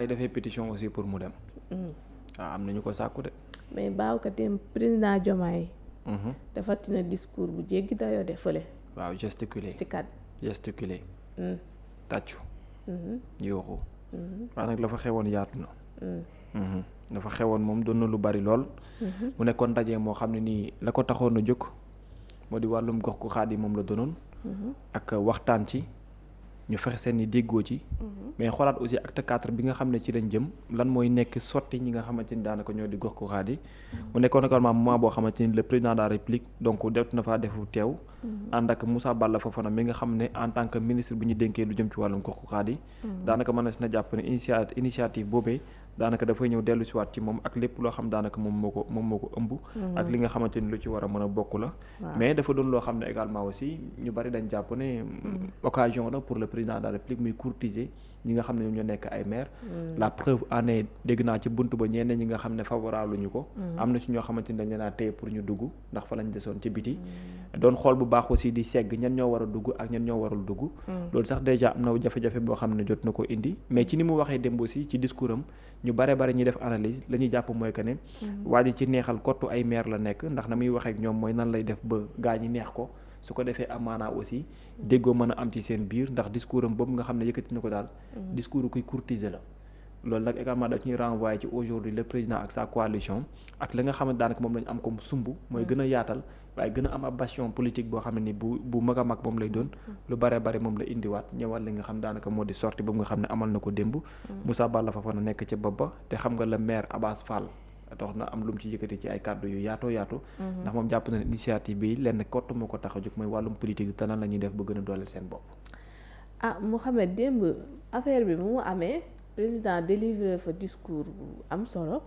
day defee pétition aussi pour mu dem. waaw am nañu ko sàkku de. mais baaw ka dem président Diomaye. defati na discours bu jéggi dayoo de fële. waaw gesticuler si kat. gesticuler. tàccu. yooxu. waaw nag la fa xewoon yaatu na. dafa xewoon moom doon na lu bari lool. mu nekkoon ndaje moo xam ne nii la ko taxoon a jóg moo di wàllum gox ku xaat yi moom la doonoon. ak waxtaan ci ñu fexe seen ni déggoo ci. mais xoolaat aussi acte 4 bi nga xam ne ci lañ jëm lan mooy nekk sotti ñi nga xamante ni daanaka ñoo di gox ku xaat yi. mu nekkoon également moment boo xamante ni le président de la république donc def na faa defu teew. ànd ak Moussa Balla Fofana mi nga xam ne en tant que ministre bu ñu dénkee lu jëm ci wàllum gox ku xaat yi. daanaka mën na jàpp ne initiative boobee. daanaka dafay ñëw dellu si waat ci moom ak lépp loo xam daanaka moom moo ko ëmb. ak li nga xamante ni lu ci war a mën a bokk la. mais dafa doon loo xam ne également aussi ñu bari dañ jàpp ne occasion la pour le président de la république muy courtiser ñi nga xam ne ñoom ñoo nekk ay maire. la preuve en est dégg naa ci buntu ba ñenn ñi nga xam ne favorable ñu ko. am na ci ñoo xamante ni dañ leen a téye pour ñu dugg ndax fa lañ desoon ci biti. doon xool bu baax aussi di segg ñan ñoo war a dugg ak ñan ñoo warul dugg. loolu sax déjà am na jafe-jafe boo xam ne jot na ko indi mais ci ni mu waxee démb aussi ci discours am ñu bare ñuy def analyse la ñuy jàpp mooy que ne waa ji ci neexal kottu ay maire la nekk ndax na muy waxee ak ñoom mooy nan lay def ba gaa ñi neex ko su ko defee amaanaa aussi déggoo mën a am ci seen biir ndax discours am boobu nga xam ne yëkkati na ko daal discours kuy courtiser la loolu nag également daf ñuy renvoyer ci aujourd'hui le président ak sa coalition ak la nga xam ne daanaka moom la ñu am comme sumb mooy gën a yaatal waaye gën a am ab bastion politique boo xam ne ni bu mag a mag moom lay doon lu bare moom la indiwaat ñëwal li nga xam daanaka moo di sorti boobu nga xam ne amal na ko démb Moussa Balla Fofana nekk ci bopp ba te xam nga le maire Abass Fall tax na am lu mu ci yëkkati ci ay kàddu yu yaatoo ndax moom jàpp na ne initiative bi lenn kott moo ko tax a jóg mooy wàllum politique te nan la ñuy def ba gën a dooleel seen bopp. Mouhamed démb affaire bi mu amee président délivré fa discours bu am solo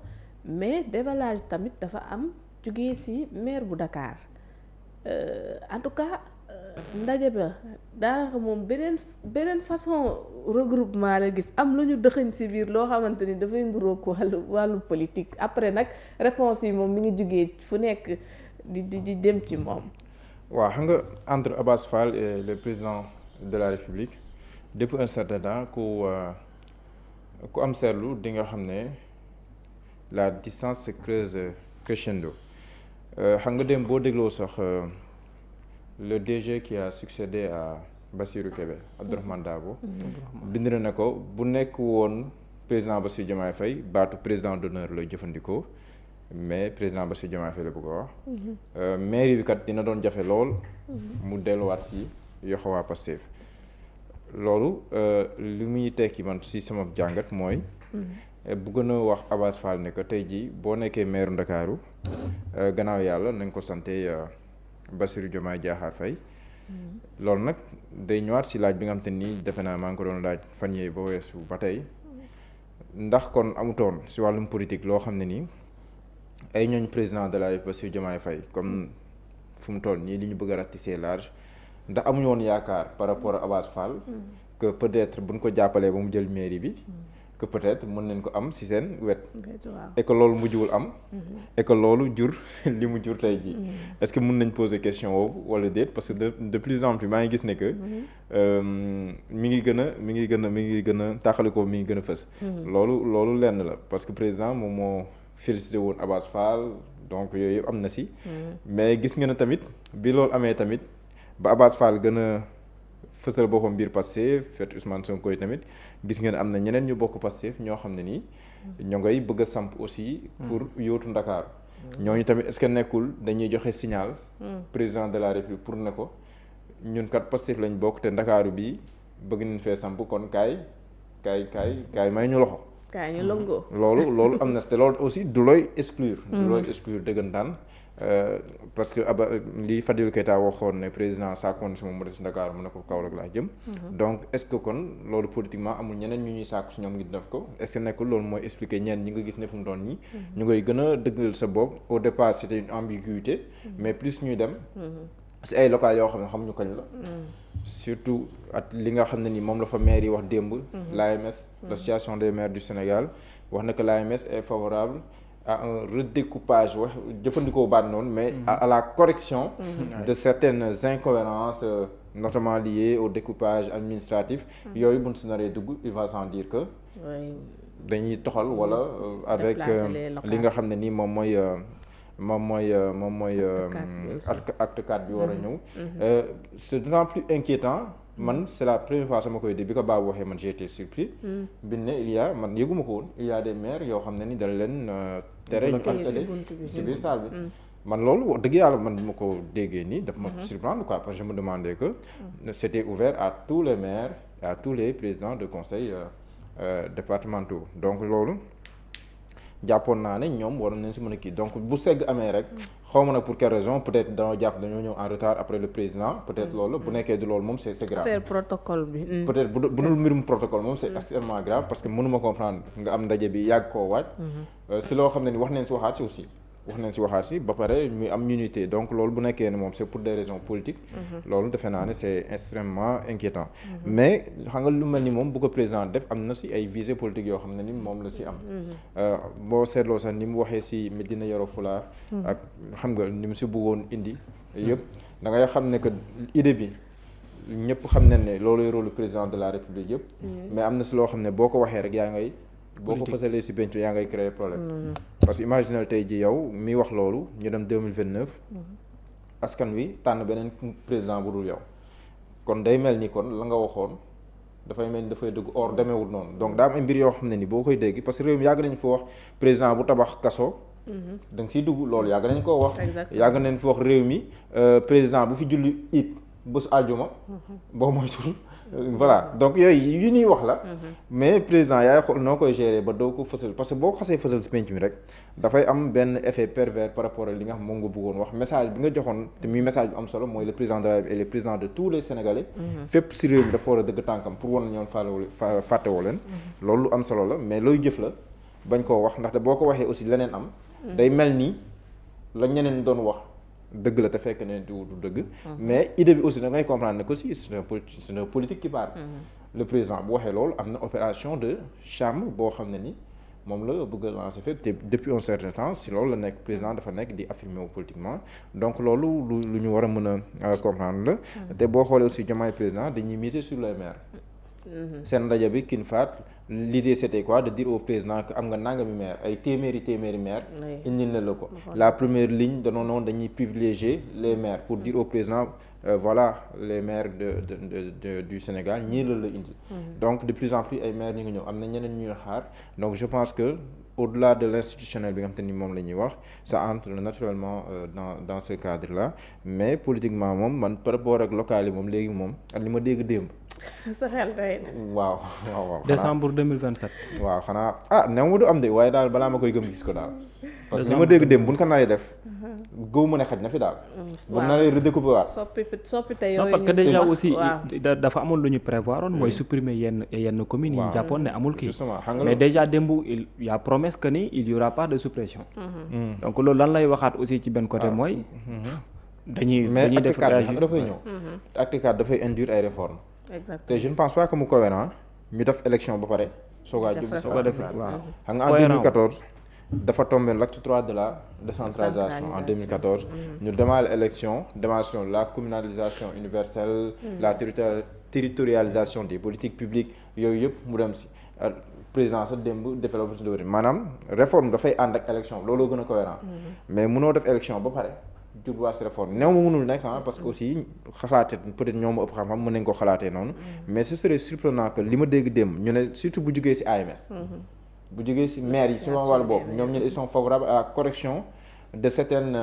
mais déballage tamit dafa am jugee ci maire bu Dakar en tout cas ndaje ba daanaka moom beneen façon regroupement la gis am lu ñu dëxëñ ci biir loo xamante ni dafay nduroog wàllu politique après nag réponse yi moom mi ngi jugee fu nekk di dem ci moom. waaw xam nga entre Abass Fall et le président de la République depuis un certain temps ku am seetlu di nga xam ne la distance se creuse crescendo xam nga dem boo dégloo sax le DG qui a succédé à Bassirou Kébé Abdourahmane Dabo bind na ko bu nekk woon président Bassirou Diomaye Faye baatu président d'honneur lay jëfandikoo mais président Bassirou Diomaye Faye la bëgg a wax mairie bi kat dina doon jafe lool mu delluwaat ci yoxo waa Pastef loolu li muy tekki man ci sama jàngat mooy bu gën a wax Abass Fall ne que tey jii boo nekkee maire Ndakaaru gannaaw yàlla nañ ko sante Bassirou Diomaye Diakhar Faye loolu nag day ñëwaat ci laaj bi nga xam te nii defe naa maa ngi ko doon laaj fan yee ba weesu ba tey ndax kon amutoon ci wàllum politique loo xam ne nii ay ñooñ président de la République Bassirou Diomaye Faye comme fu mu toll nii li ñu bëgg a ratisser large ndax amuñu woon yaakaar par rapport à Abass Fall que peut-être buñ ko jàppalee ba mu jël mairie bi que peut-être mën nañ ko am ci seen wet et que loolu mujjuwul am et que loolu jur li mu jur tey jii est-ce que mën nañ poser question boobu wala déet parce que de plus en plus maa ngi gis ne que mi ngi gën a tàqalikoo mi ngi gën a fës loolu lenn la parce que président moom moo félicité woon Abass Fall donc yooyu yëpp am na ci mais gis nga ne tamit bi loolu amee tamit ba Abass Fall gën a fësal boppam biir Pastef fet Ousmane Sonko yi tamit gis ngeen am na ñeneen ñu bokk Pastef ñoo xam ne nii ñoo ngay bëgg a samp aussi pour yóotu Ndakaaru ñooñu tamit est-ce que nekkul dañuy joxe signal président de la République pour ne ko ñun kat Pastef lañ bokk te Ndakaaru bi bëgg nañ fee samp kon kaay may ñu loxo kaay ñu lëngoo loolu am na te loolu aussi du looy exclure dëggantaan parce que li Fadilou Keita waxoon ne président saakoon si moom mu des Dakar mu ne ko Kaolack laa jëm donc est-ce que kon loolu politiquement amul ñeneen ñu ñuy sàkku si ñoom ngi def ko est-ce que nekkul loolu mooy expliquer ñenn ñi nga gis ne fu mu doon ñi ñu ngay gën a dëggal sa bopp au départ c'était une ambiguïté mais plus ñuy dem si ay locales yoo xam ne xamuñu kañ la surtout at li nga xam ne ni moom la fa maire yi wax démb l'AMS l'association des maires du Sénégal wax na que l'AMS est favorable à un redécoupage wax jëfandikoo baat noonu mais à la correction de certaines incohérences notamment liées au découpage administratif yooyu buñ si naree dugg il va sans dire que dañuy toxal wala avec li nga xam ne nii moom mooy acte 4 bi war a ñëw. C'est d'autant plus inquiétant. Man c'est la première fois sama koy di bi ko Babou waxee man j'ai été surpris. bi ne il y a man yëguma ko woon il y a des maires yoo xam ne ni dala leen tere ñu accéder ci biir salle bi. man loolu wax dëgg yàlla man bu ma ko déggee nii daf ma surprendre quoi parce que je me demandais que c'était ouvert à tous les maires et à tous les présidents de conseils départementaux donc loolu jàppoon naa ne ñoom waroon nañ si mën a kii donc bu segg amee rek xaw ma nag pour quelle raison peut-être dañoo jàpp dañoo ñëw en retard après le président peut-être loolu bu nekkee du loolu moom c'est grave. faire protocole bi. peut-être bu dul mbirum protocole moom c'est extrêmement grave parce que mënuma comprendre nga am ndaje bi yàgg koo waaj. si loo xam ne ni wax nañ si waxaat si aussi. wax nañ si waxaat si ba pare muy am unité donc loolu bu nekkee ne moom c'est pour des raisons politiques. loolu defe naa ne c'est extrêmement inquiétant. mais xam nga lu mel ni moom bu ko président def am na si ay visées politiques yoo xam ne ni moom la si am. boo seetloo sax ni mu waxee si Médina Yoro Foulah. ak xam nga ni mu si bëggoon indi. yëpp da ngay xam ne que idée bi ñëpp xam nañ ne loolu rôle président de la République yëpp. mais am na si loo xam ne boo ko waxee rek yaa ngay. boo ko fasalee si penc yaa ngay créer problème. parce que imaginal tey ji yow mi wax loolu ñu dem 2029. askan wi tànn beneen président bu dul yow. kon day mel ni kon la nga waxoon dafay mel ni dafay dëgg or demeewul noonu donc daa am ay mbir yoo xam ne ni boo koy dégg parce que réew mi yàgg nañu fi wax président bu tabax kaso. da nga siy dugg loolu yàgg nañ koo wax. yàgg nañ fi wax réew mi président bu fi julli it bés àjjuma. boo moytul. voilà donc yooyu yu ñuy wax la. mais président yaay xool noo koy gérer ba doo ko fësal parce que boo ko xasee fësal si penc mi rek dafay am benn effet pervers par rapport ak li nga xam moom nga bëggoon wax message bi nga joxoon te muy message bu am solo mooy le président de la République et le président de tous les Sénégalais. fépp si réew mi dafa war a dëgg tànkam pour wan ñoom fàttewoo leen. loolu lu am solo la mais looy jëf la bañ koo wax ndaxte boo ko waxee aussi leneen am. day mel ni la ñeneen doon wax. dëgg la te fekk ne du dëgg. mais idée bi aussi da ngay comprendre ne que si c'est une politique qui parle. le président bu waxee loolu am na opération de charme boo xam ne ni moom la bëgg a lancer fépp te depuis un certain temps si loolu la nekk président dafa nekk di affirmer wu politiquement donc loolu lu ñu war a mën a comprendre la. te boo xoolee aussi Diomaye président dañuy miser sur les maires. seen ndaje bi kin faat l'idée c'était quoi de dire au président que am nga nangami maire ay téeméeri maire indil na la ko la première ligne danoon noonu dañuy privilégier les maires pour dire au président voilà les maires du Sénégal ñii la indi donc de plus en plus ay maires ñi ngi ñëw am na ñeneen ñuy xaar donc je pense que au-delà de l'institutionnel bi nga xam te ni moom la ñuy wax ça entre naturellement dans ce cadre là mais politiquement moom man par rapport ak local yi moom léegi moom ak li ma dégg démb sa xel tey waaw décembre 2027. waaw xanaa néew ma du am de waaye daal balaa ma koy gëm gis ko daal. parce que li ma dégg démb buñ ko naree def. gëw ma ne xaj na fi daal. bu naree redécouper waat. soppi te yooyu non parce que déjà aussi dafa amoon lu ñu prévoir woon mooy supprimer yenn communes yi ñu jàppoon ne amul kii. mais déjà démb il y a promesse que ni il y aura pas de suppression. donc loolu lan lay waxaat aussi ci benn côté mooy. dañuy def mais dafay ñëw. acte 4 dafay induire ay réformes. exactement te je ne pense pas que mu cohérent ñu def élection ba pare. soo ko def waaw xam nga en 2014. dafa tombé l'acte 3 de la décentralisation en 2014. ñu démarrer élection démarration la communalisation universelle. la territorialisation des politiques publiques yooyu yëpp mu dem si. président sa démb développé de maanaam réforme dafay ànd ak élection looloo gën a cohérent mais mënoo def élection ba pare. jubluwaat si réforme néew ma mënul nekk parce que aussi xalaate peut-être ñoo ma ëpp xam-xam mën nañ ko xalaatee noonu mais ce serait surprenant que li ma dégg démb ñu ne surtout bu jugee si AMS bu jugee si maire yi si wàllu boobu ñoom ñu ne ils sont favorables à la correction de certaines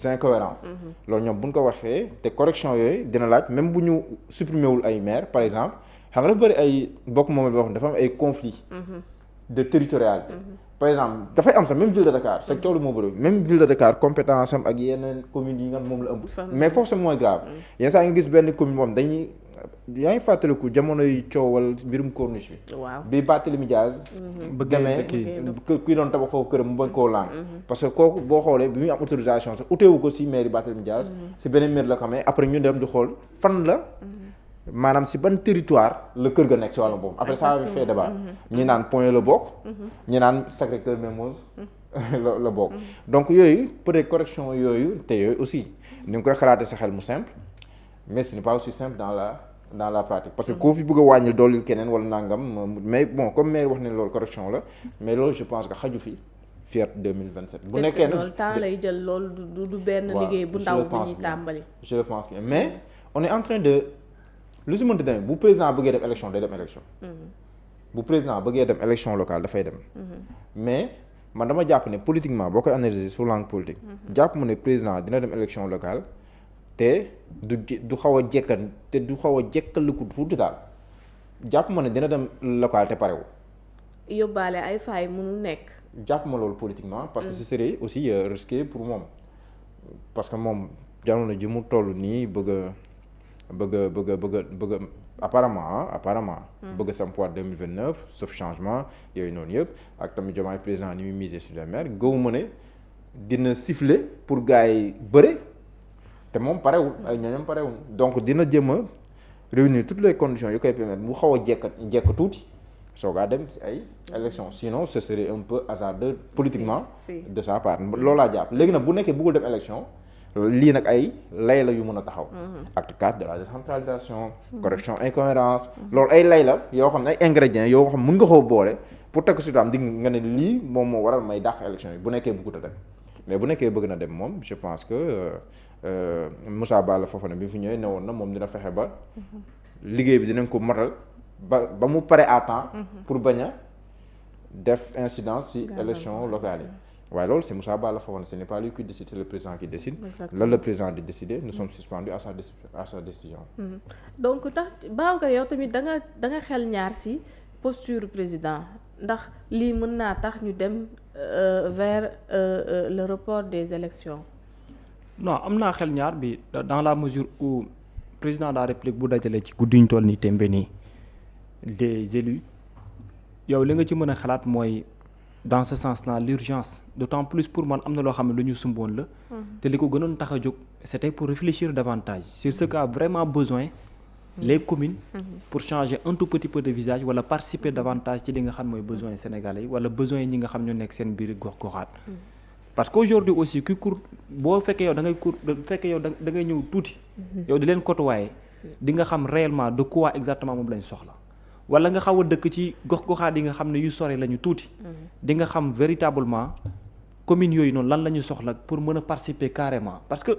incohérences loolu ñoom bu ñu ko waxee te correction yooyu dina laaj même bu ñu supprimer wul ay maire par exemple xam nga dafa bëri ay bokk moom boo xam dafa am ay conflits de territorialité par exemple dafay am sax même ville de Dakar c'est coow lu moo bëri même ville de Dakar compétence am ak yeneen communes yi nga moom la ëmb mais foofu c'est moins grave yenn saa nga gis benn commune moom dañuy yaa ngi fàttaliku jamonoy coowal mbirum corniche bi Barthélémy Dias demee kii doon tabax foofu këram mu bañ koo làng parce que kooku boo xoolee bi muy am autorisation sax uteewu ko si mairie Barthélémy Dias si beneen maire la xamee après ñu dem di xool fan la maanaam si ban territoire la kër ga nekk si wàllu boobu après ça avait fait débat ñi naan Point la bokk ñi naan Sacré-Cœur Mermoz la bokk donc yooyu peut-être correction yooyu te yooyu aussi ni nga koy xalaatee sa xel mu simple mais ce n'est pas aussi simple dans la dans la pratique parce que koo fi bëgg a wàññil doolil keneen wala nangam mais bon comme maire wax ne loolu correction la mais loolu je pense que xaju fi fii ak 2027. bu nekkee nag loolu temps lay jël loolu du benn liggéey bu ndaw bu ñuy tàmbali. je le pense bien mais on est en train de lu si mënti demee bu président bëggee dem élection day dem élection. bu président bëggee dem élection locale dafay dem. mais man dama jàpp ne politiquement boo koy analyser sur langue politique. jàpp mu ne président dina dem élection locale te du xaw a jekkal te du xaw a jekkaliku tuuti daal jàpp ma ne dina dem locale te parewu yóbbaale ay faay mënu nekk. jàpp ma loolu politiquement parce que ce serait aussi risqué pour moom parce que moom jamono ji mu toll nii bëgg apparemment bëgg sampoir 2029 sauf changement yooyu noonu yëpp ak tamit Diomaye président ni muy miser sur les maires gëwuma ne dina siffler pour gars yi bëre te moom parewul ay ñooñam parewul donc dina jëm a réunir toutes les conditions yu koy permettre mu xaw a jekk tuuti soogaa dem si ay élection sinon ce serait un peu hasardeux politiquement de sa part loolu laa jàpp léegi nag bu nekkee bëggul dem élection lii nag ay lay la yu mën a taxaw acte 4 de la décentralisation correction incohérence loolu ay lay la yoo xam ne ay ingrédients yoo xam mën nga koo boole pour teg si daam di nga ne lii moom moo waral may dàq élection yi bu nekkee bëggut a dem mais bu nekkee bëgg na dem moom je pense que Moussa Balla Fofana bi fi ñëwee ne woon na moom dina fexe ba liggéey bi dinañ ko matal ba mu pare à temps pour bañ a def incidence ci élection locale yi waaye loolu c'est Moussa Balla Fofana ce n'est pas lui qui décide, c'est le président qui décide. Là le président di décider nous sommes suspendus à sa décision. donc tax Babacar yow tamit da nga xel ñaar ci posture président ndax lii mën naa tax ñu dem vers le report des élections. non am naa xel ñaar bi dans la mesure où président de la République bu dajale ci guddi ñu toll nii tembe nii des élus yow li nga ci mën a xalaat mooy dans ce sens-là l'urgence d'autant plus pour man am na loo xam ne lu ñu sumboon la te li ko gënoon tax a jóg c'était pour réfléchir davantage sur ce qu'a vraiment besoin les communes pour changer un tout petit peu de visage wala participer davantage ci li nga xam mooy besoin sénégalais yi wala besoin ñi nga xam ñu nekk seen biir gox-goxaat parce que aujourd'hui aussi ki cour boo fekkee yow da ngay ñëw tuuti yow di leen côtoyer di nga xam réellement de quoi exactement moom lañ soxla wala nga xaw a dëkk ci gox-goxaat yi nga xam ne yu sore la ñu tuuti di nga xam véritablement communes yooyu noonu lan la ñu soxla pour mën a participer carrément parce que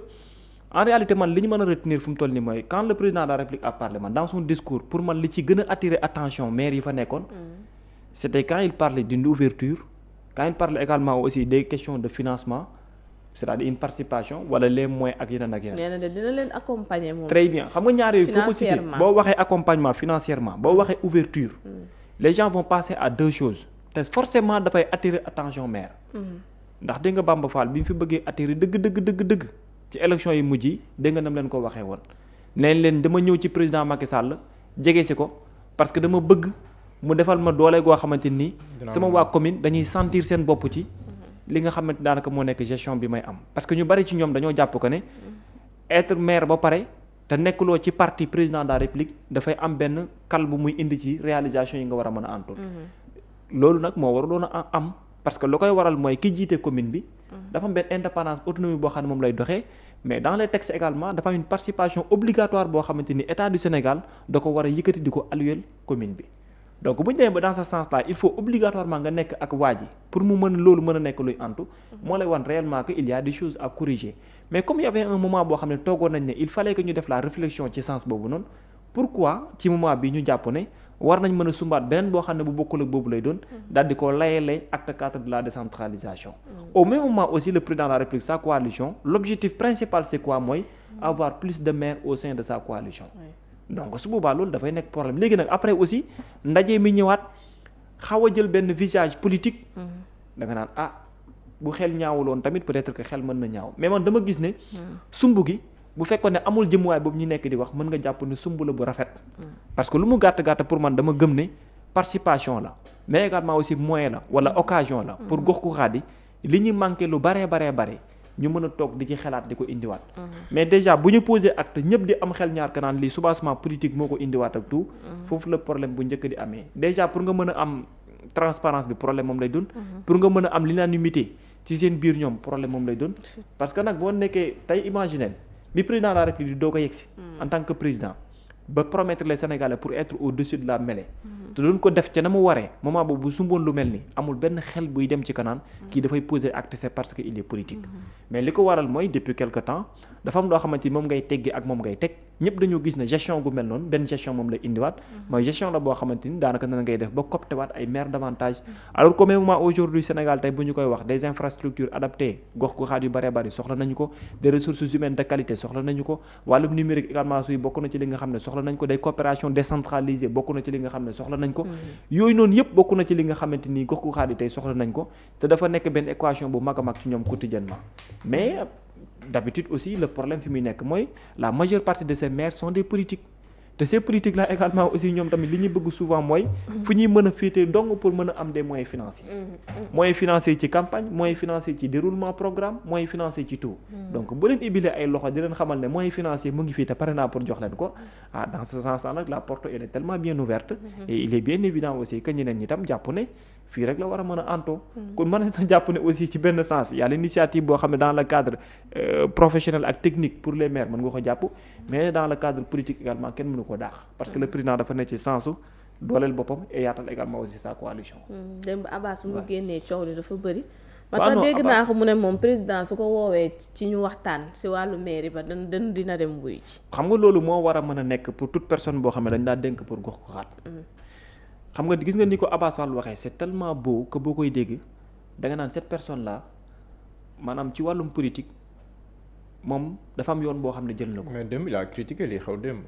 en réalité man li ñu mën a retenir fu mu toll nii mooy quand le président de la République a parlé man dans son discours pour man li ci gën a attirer attention maire yi fa nekkoon c'était quand il parlait d'une ouverture quand il parle également aussi des questions de financement c'est-à-dire une participation wala les moyens ak yeneen ak yeneen. nee na de dina leen accompagner moom. très bien xam nga ñaar yooyu foo ko cité boo waxee accompagnement financièrement boo waxee ouverture les gens vont passer à deux choses te forcément dafay attirer attention maire. ndax dégg nga Bamba Fall bi ñu fi bëggee attirer dëgg ci élection yi mujj yi dégg nga nam leen ko waxee woon neen leen dama ñëw ci président Macky Sall jege si ko parce que dama bëgg mu defal ma doole goo xamante ni sama waa commune dañuy sentir seen bopp ci li nga xamante daanaka moo nekk gestion bi may am parce que ñu bari ci ñoom dañoo jàpp ko ne être maire ba pare te nekkuloo ci parti président de la République dafay am benn kal bu muy indi ci réalisation yi nga war a mën a antul loolu nag moo waruloon a am parce que lu koy waral mooy ki jiite commune bi dafa am benn indépendance autonomie boo xam ne moom lay doxee mais dans les textes également dafa am une participation obligatoire boo xamante ni état du Sénégal da ko war a yëkkati di ko allouer commune bi donc bu ñu demee ba dans ce sens là il faut obligatoirement nga nekk ak waa ji pour mu mën loolu mën a nekk luy antu moo lay wan réellement que il y a des choses à corriger mais comme il y avait un moment boo xam ne toogoon nañ ne il fallait que ñu def la réflexion ci sens boobu noonu pourquoi ci moment bi ñu jàpp ne war nañ mën a sumbaat beneen boo xam ne bu bokkul ak boobu lay doon daal di ko layalee acte 4 de la décentralisation au même moment aussi le président de la République sa coalition l'objectif principal c'est quoi mooy avoir plus de maires au sein de sa coalition donc su boobaa loolu dafay nekk problème léegi nag après aussi ndaje mi ñëwaat xaw a jël benn visage politique da nga naan bu xel ñaawuloon tamit peut-être que xel mën na ñaaw mais man dama gis ne sumb gi bu fekkoon ne amul jëmuwaay boobu ñu nekk di wax mën nga jàpp ne sumb la bu rafet parce que lu mu gàtt pour man dama gëm ne participation la mais également aussi moyen la wala occasion la pour gox ku xaadi li ñu manqué lu bare ñu mën a toog di ci xalaat di ko indiwaat mais déjà bu ñu posé acte ñëpp di am xel ñaar kanaan lii soubassement politique moo ko indiwaat ak tout foofu la problème bu njëkk di amee déjà pour nga mën a am transparence bi problème moom lay doon pour nga mën a am l'unanimité ci seen biir ñoom problème moom lay doon parce que nag boo nekkee tey imaginer bi président de la République doo ko yegsi en tant que président ba promettre les Sénégalais pour être au-dessus de la mêlée te doon ko def ca na mu waree moment boobu bu sumboon lu mel ni amul benn xel buy dem ci kanaan kii dafay poser acte c'est parce que il est politique mais li ko waral mooy depuis quelque temps dafa am loo xamante ni moom ngay teggi ak moom ngay teg ñëpp dañoo gis ne gestion gu mel noonu benn gestion moom la indiwaat mooy gestion la boo xamante ni daanaka na ngay def ba coptewaat ay maire davantage alors qu'au même moment aujourd'hui Sénégal tey bu ñu koy wax des infrastructures adaptées gox goxaat yu bëree bëri soxla nañu ko des ressources humaines de qualité soxla nañu ko wàllum numérique également suy bokk na ci li nga xam ne soxla nañ ko des coopérations décentralisées bokk na ci li nga xam ne soxla nañ ko yooyu noonu yëpp bokk na ci li nga xamante ni gox goxaat yi tey soxla nañ ko te dafa nekk benn équation bu mag a mag ci ñoom quotidiennement mais d'habitude aussi le problème fi muy nekk mooy la majeure partie de ces maires sont des politiques te ces politiques là également aussi ñoom tamit li ñu bëgg souvent mooy fu ñuy mën a féetee dong pour mën a am des moyens financiers moyens financiers ci campagne moyens financiers ci déroulement programme moyens financiers ci tout donc bu leen ibilee ay loxo di leen xamal ne moyens financiers mu ngi fii te pare naa pour jox leen ko dans ce sens là nag la porte elle est tellement bien ouverte et il est bien évident aussi que ñeneen ñi tam jàpp ne fii rek la war a mën a antoo kon mën na jàpp ne aussi ci benn sens y a l'initiative boo xam ne dans le cadre professionnel ak technique pour les maires mën nga ko jàpp mais dans le cadre politique également kenn mënu ko daax parce que le président dafa ne ci sensu dooleel boppam et yaatal également aussi sa coalition. démb Abbas mu génnee coow li dafa bëri. parce que dégg naa ko mu ne moom président su ko woowee ci ñu waxtaan si wàllu mairie ba dina dem wuy ci. xam nga loolu moo war a mën a nekk pour toute personne boo xam ne dañ daa dénk pour gox ko xaat. xam nga gis nga ni ko Abbas Fall waxee c'est tellement beau que boo koy dégg da nga naan cette personne là maanaam ci wàllum politique moom dafa am yoon boo xam ne jël na ko. mais démb il a critiqué li xew démb.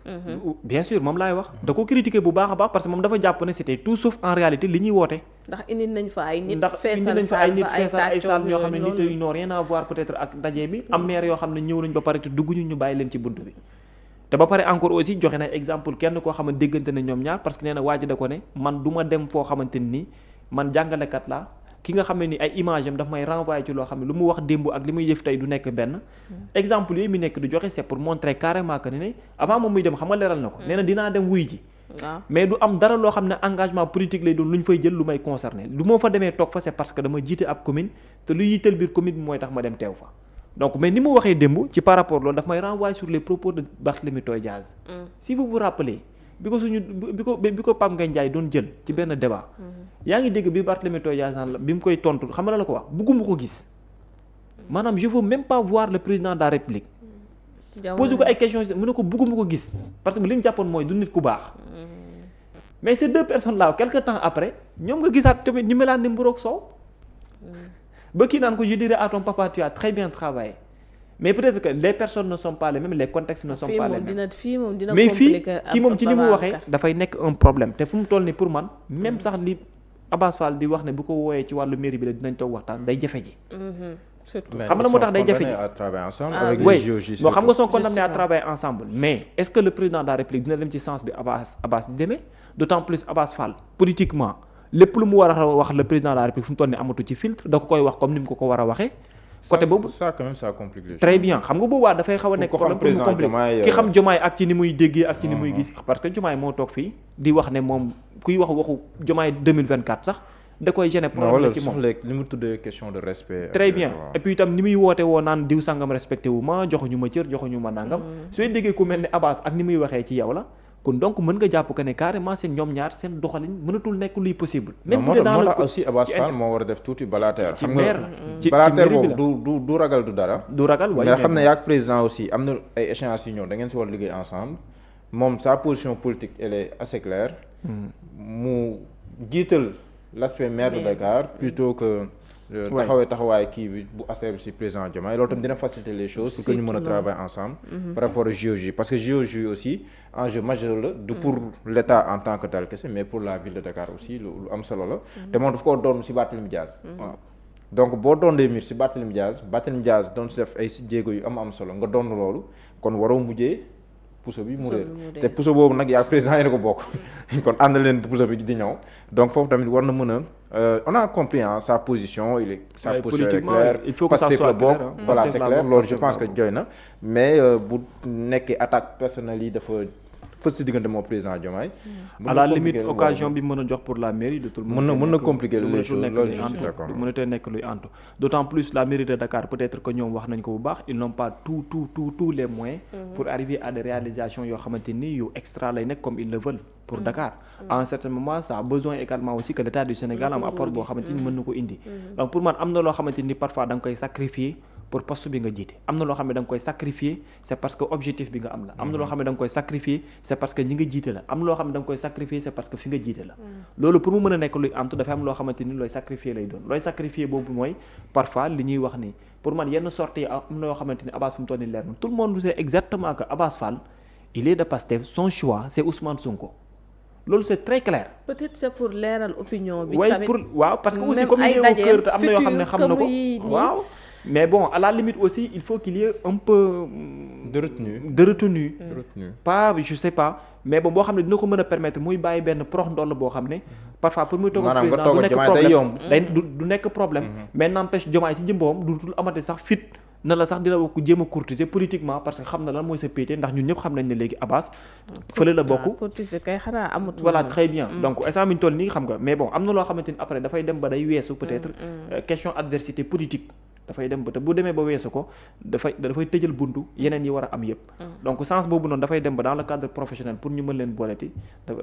bien sûr moom laay wax. da ko critiqué bu baax a baax parce que moom dafa jàpp ne c'était tout sauf en réalité li ñuy woote. ndax indi nañ fa ay nit. feesal ay salle ñoo xam ne nit yi n'ont rien à voir peut-être ak ndaje bi. am maire yoo xam ne ñëw nañ ba pare te dugg ñu bàyyi leen ci bunt bi. te ba pare encore aussi joxe na exemple kenn koo xam ne déggante ne ñoom ñaar parce que nee na waa ji da ko ne man du ma dem foo xamante ni man jàngalekat laa ki nga xam ne ni ay image am daf may renvoyer ci loo xam ne lu mu wax démb ak li muy def tey du nekk benn exemple yooyu mu nekk du joxe c'est pour montrer carrément que ne avant moom muy dem xam nga leeral na ko nee na dinaa dem wuy ji mais du am dara loo xam ne engagement politique lay doon lu ñu fay jël lu may concerné lu moo fa demee toog fa c'est parce que dama jiite ab commune te lu yitteel biir commune bi mooy tax ma dem teew fa donc mais ni mu waxee démb ci par rapport loolu daf may renvoyer sur les propos de Barthélémy Toye Dias si vous vous rappelez bi ko Pape Ngagne Ndiaye doon jël ci benn débat yaa ngi dégg bi Barthélémy Toye Dias naan la bi mu koy tontu xam nga la ko wax bugguma ko gis maanaam je veux même pas voir le président de la République posé ko ay questions mu ne ko bugguma ko gis parce que li mu jàppoon mooy du nit ku baax mais ces deux personnes là quelque temps après ñoom nga gisaat tamit ñu melaan ni mburoog soow ba kii naan ko je dirais à ton papa tu as très bien travaillé mais peut-être que les personnes ne sont pas les mêmes les contextes ne sont pas les mêmes mais fii kii moom ci ni mu waxee dafay nekk un problème te fu mu toll ni pour man même sax li Abbas Fall di wax ne bu ko wooyee ci wàllu mairie bi la dinañ toog waxtaan day jafe ji surtout xam nga moo tax day jafe ji bon xam nga sont condamnés à travailler ensemble mais est-ce que le président de la République dina dem ci sens bi Abbas di demee d'autant plus Abbas Fall politiquement lépp lu mu war a wax le président de la République fu mu toll ni amatu ci filtre da ko koy wax comme ni mu ko war a waxee côté boobu ça quand même ça complique les choses. très bien xam nga boobaa dafay xaw a nekk problème pour mu compliqué ki xam Diomaye ak ci ni muy déggee ak ci ni muy gis parce que Diomaye moo toog fii di wax ne moom kuy wax waxu Diomaye 2024 sax da koy gêner problème la ci moom li mu tuddee question de respect très bien et puis itam ni muy woote woo naan diw sangam respecté wu ma joxuñu ma cër joxuñu ma nangam sooy déggee ku mel ne Abbas ak ni muy waxee ci yow la kon donc mën nga jàpp que ne carrément seen ñoom ñaar seen doxalin mënatul nekk luy possible. même bu dee dans le aussi Abbas Fall moo war a def tuuti balaateer. xam nga balaateer boobu du ragal du dara. du ragal waaye mais xam ne yaak président aussi am na ay échéances yu ñëw da ngeen si war a liggéey ensemble moom sa position politique elle est assez claire. mu jiital l'aspect maire de Dakar plutôt que. taxawaay kii bi bu affaire bi ci président Diomaye loolu tam dina faciliter les choses pour que ñu mën a travailler ensemble par rapport au JOJ parce que JOJ aussi enjeu majeur la du pour l'État en tant que tel kese mais pour la ville de Dakar aussi lu am solo la te moom daf koo doon ci Barthélémy Dias waaw donc boo doon des mbir ci Barthélémy Dias doon ci def ay jéego yu am solo nga doon loolu kon waroo mujjee puso bi mu réer te puso boobu nag yaa président yi na ko bokk kon ànd leen puso bi di ñëw donc foofu tamit war na mën a on a compris sa position sa position est claire il faut que ça soit clair voilà c'est clair loolu je pense que joy na mais bu nekkee attaque personnelle yi dafa fës si diggante moo président Diomaye. à la limite occasion bi mën a jox pour la mairie de tout le monde. mën na compliquer les choses loolu je suis d'accord mënatee nekk luy antu d'autant plus la mairie de Dakar peut-être que ñoom wax nañ ko bu baax ils n'ont pas tous les moyens. pour arriver à des réalisations yoo xamante ni yu extra lay nekk comme ils le veulent pour Dakar. à un certain moment ça a besoin également aussi que l'État du Sénégal am apport boo xamante ni mën na ko indi. donc pour man am na loo xamante ni parfois da nga koy sacrifier pour poste bi nga jiite am na loo xam ne da nga koy sacrifier c'est parce que objectif bi nga am la am na loo xam ne da nga koy sacrifier c'est parce que ñi nga jiite la am na loo xam ne da nga koy sacrifier c'est parce que fi nga jiite la loolu pour mu mën a nekk luy amtu dafa am loo xamante ni looy sacrifier lay doon looy sacrifier boobu mooy parfois li ñuy wax ni pour man yenn sorties am na yoo xamante ni Abass fu mu toll nii leer na tout le monde sait exactement que Abass Fall il est de Pastef son choix c'est Ousmane Sonko loolu c'est très clair. peut-être c'est pour leeral opinion bi. tamit pour waaw parce que aussi comme il est au cœur te am na yoo xam ne xam na ko waaw. mais bon à la limite aussi il faut qu'il y ait un peu de retenue pas je sais pas mais bon boo xam ne dina ko mën a permettre muy bàyyi benn prox ndoll boo xam ne parfois pour muy toog ak président du nekk problème mais n'empêche Diomaye ci jëmboom dutul amati sax fit na la sax dina ko jéem a courtiser politiquement parce que xam na lan mooy sa pété ndax ñun ñëpp xam nañ ne léegi Abass fële la bokk courtiser kay xanaa amatul voilà très bien donc instant bi ñu toll nii xam nga mais bon am na loo xamante ni après dafay dem ba day weesu peut-être question adversité politique dafay dem ba te bu demee ba weesu ko dafay tëjal buntu yeneen yi war a am yëpp donc sens boobu noonu dafay dem ba dans le cadre professionnel pour ñu mën leen booleti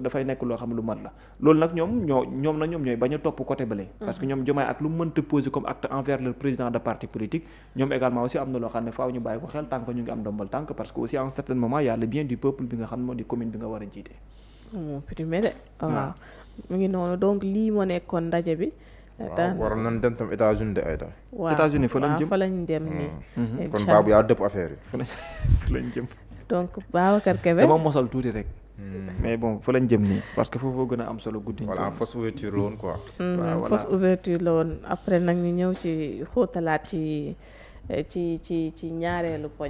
dafay nekk loo xam lu mat la loolu nag ñoom ñooy bañ a topp côté bële parce que ñoom Diomaye ak lu mënta poser comme acte envers le président de parti politique ñoom également aussi am na loo xam ne faaw ñu bàyyi ko xel tant que ñu ngi am ndombal tànk parce que aussi à un certain moment y a le bien du peuple bi nga xam ne moo di commune bi nga war a jiite primé de waaw mu ngi noonu donc lii moo nekkoon ndaje bi waaw waroon nañ dem tam États-Unis de Aïda. waaw États-Unis fa lañ jëm fa lañ dem nii. kon Babou yaa dëpp affaire yi. fa lañ jëm. donc Babacar Kébé. dama mosal tuuti rek. mais bon fa lañ jëm nii parce que foofu gën a am solo guddi. voilà fausse ouverture la woon quoi. waaw fausse ouverture la woon après nag ñu ñëw ci xóotalaat ci ñaareelu poñ.